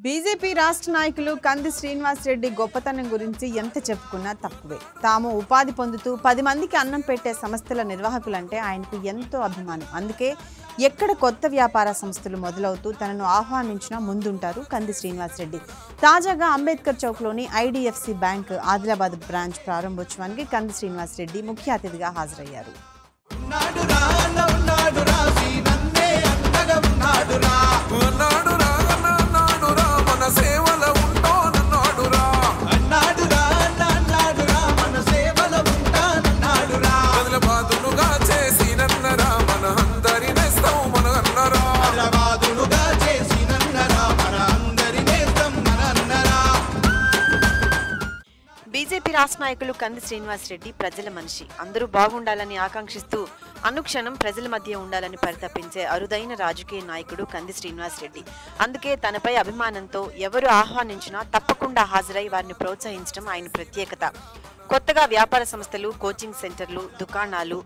BJP రాష్ట్ర నాయకులు కంది శ్రీనివాస్ రెడ్డి గొప్పతనం గురించి ఎంత చెప్పుకున్నా తక్కువే. తాము ఉపాధి పొందుతూ 10 మందికి అన్నం పెట్టే సంస్థల నిర్వాహకులంటే ఆయనకు ఎంతో అభిమానం. అందుకే ఎక్కడ కొత్త వ్యాపార సంస్థలు మొదలవుతూ తనను ఆహ్వానించినా ముందుంటారు కంది శ్రీనివాస్ రెడ్డి. తాజాగా అంబేద్కర్ చౌక్లోని ఐడిఎఫ్సి బ్యాంక్ ఆదిలాబాద్ బ్రాంచ్ ప్రారంభోత్సవానికి కంది శ్రీనివాస్ రెడ్డి ముఖ్య అతిథిగా హాజరయ్యారు. బీజేపీ రాష్ట్ర నాయకులు కంది శ్రీనివాస్ రెడ్డి ప్రజల మనిషి. అందరూ బాగుండాలని ఆకాంక్షిస్తూ అనుక్షణం ప్రజల మధ్య ఉండాలని పరితపించే అరుదైన రాజకీయ నాయకుడు కంది శ్రీనివాస్ రెడ్డి. అందుకే తనపై అభిమానంతో ఎవరు ఆహ్వానించినా తప్పకుండా హాజరై వారిని ప్రోత్సహించడం ఆయన ప్రత్యేకత. కొత్తగా వ్యాపార సంస్థలు, కోచింగ్ సెంటర్లు, దుకాణాలు,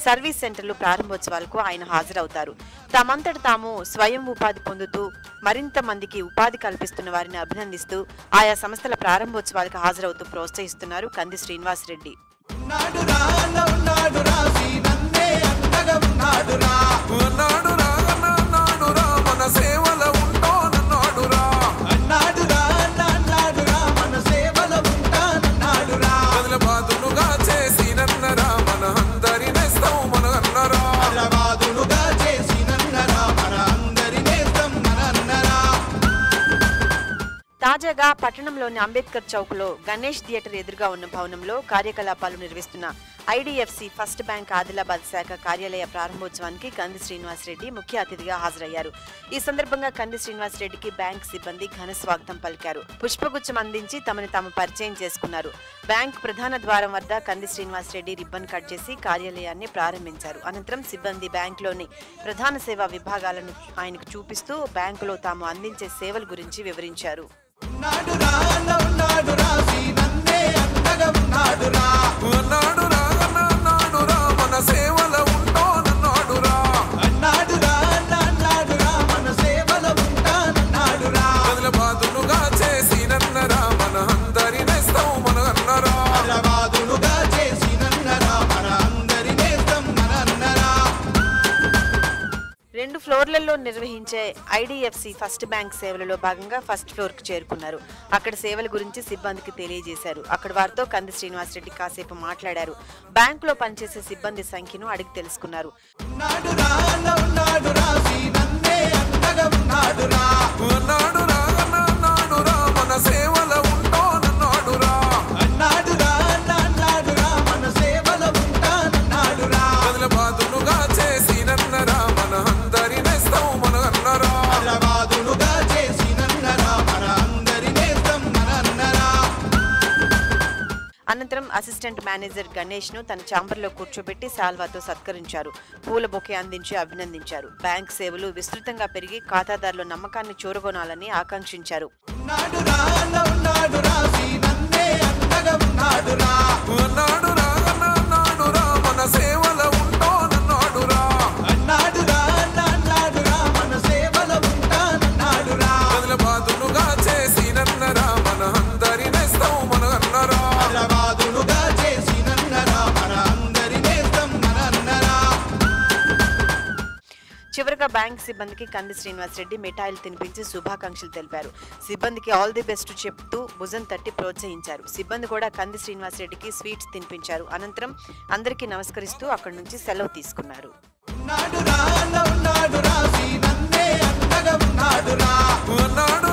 సర్వీస్ సెంటర్లు ప్రారంభోత్సవాలకు ఆయన హాజరవుతారు. తామంతట తాము స్వయం ఉపాధి పొందుతూ మరింత మందికి ఉపాధి కల్పిస్తున్న వారిని అభినందిస్తూ ఆయా సంస్థల ప్రారంభోత్సవాలకు హాజరవుతూ ప్రోత్సహిస్తున్నారు కంది శ్రీనివాస్ రెడ్డి. తాజాగా పట్టణంలోని అంబేద్కర్ చౌక్లో గణేష్ థియేటర్ ఎదురుగా ఉన్న భవనంలో కార్యకలాపాలు నిర్వహిస్తున్న ఐడిఎఫ్సి ఫస్ట్ బ్యాంక్ ఆదిలాబాద్ శాఖ కార్యాలయ ప్రారంభోత్సవానికి కంది శ్రీనివాస్ రెడ్డి ముఖ్య అతిథిగా హాజరయ్యారు. ఈ సందర్భంగా కంది శ్రీనివాస్ రెడ్డికి బ్యాంక్ సిబ్బంది ఘన స్వాగతం పలికారు. పుష్పగుచ్చం అందించి తమను తాము పరిచయం చేసుకున్నారు. బ్యాంక్ ప్రధాన ద్వారం వద్ద కంది శ్రీనివాస్ రెడ్డి రిబ్బన్ కట్ చేసి కార్యాలయాన్ని ప్రారంభించారు. అనంతరం సిబ్బంది బ్యాంకులోని ప్రధాన సేవా విభాగాలను ఆయనకు చూపిస్తూ బ్యాంకులో తాము అందించే సేవల గురించి వివరించారు. రెండు ఫ్లోర్లలో నిర్వహించే ఐడిఎఫ్సి ఫస్ట్ బ్యాంక్ సేవలలో భాగంగా ఫస్ట్ ఫ్లోర్ కు చేరుకున్నారు. అక్కడ సేవల గురించి సిబ్బందికి తెలియజేశారు. అక్కడ వారితో కంది శ్రీనివాస్ రెడ్డి కాసేపు మాట్లాడారు. బ్యాంకులో పనిచేసే సిబ్బంది సంఖ్యను అడిగి తెలుసుకున్నారు. అనంతరం అసిస్టెంట్ మేనేజర్ గణేష్ ను తన ఛాంబర్లో కూర్చోబెట్టి శాల్వాతో సత్కరించారు. పూల బొకే అందించి అభినందించారు. బ్యాంక్ సేవలు విస్తృతంగా పెరిగి ఖాతాదారుల నమ్మకాన్ని చూరగొనాలని ఆకాంక్షించారు. చివరిగా బ్యాంక్ సిబ్బందికి కంది శ్రీనివాస్ రెడ్డి మిఠాయిలు తినిపించి శుభాకాంక్షలు తెలిపారు. సిబ్బందికి ఆల్ ది బెస్ట్ చెప్తూ భుజం తట్టి ప్రోత్సహించారు. సిబ్బంది కూడా కంది శ్రీనివాస్ రెడ్డికి స్వీట్స్ తినిపించారు. అనంతరం అందరికీ నమస్కరిస్తూ అక్కడి నుంచి సెలవు తీసుకున్నారు. నాడు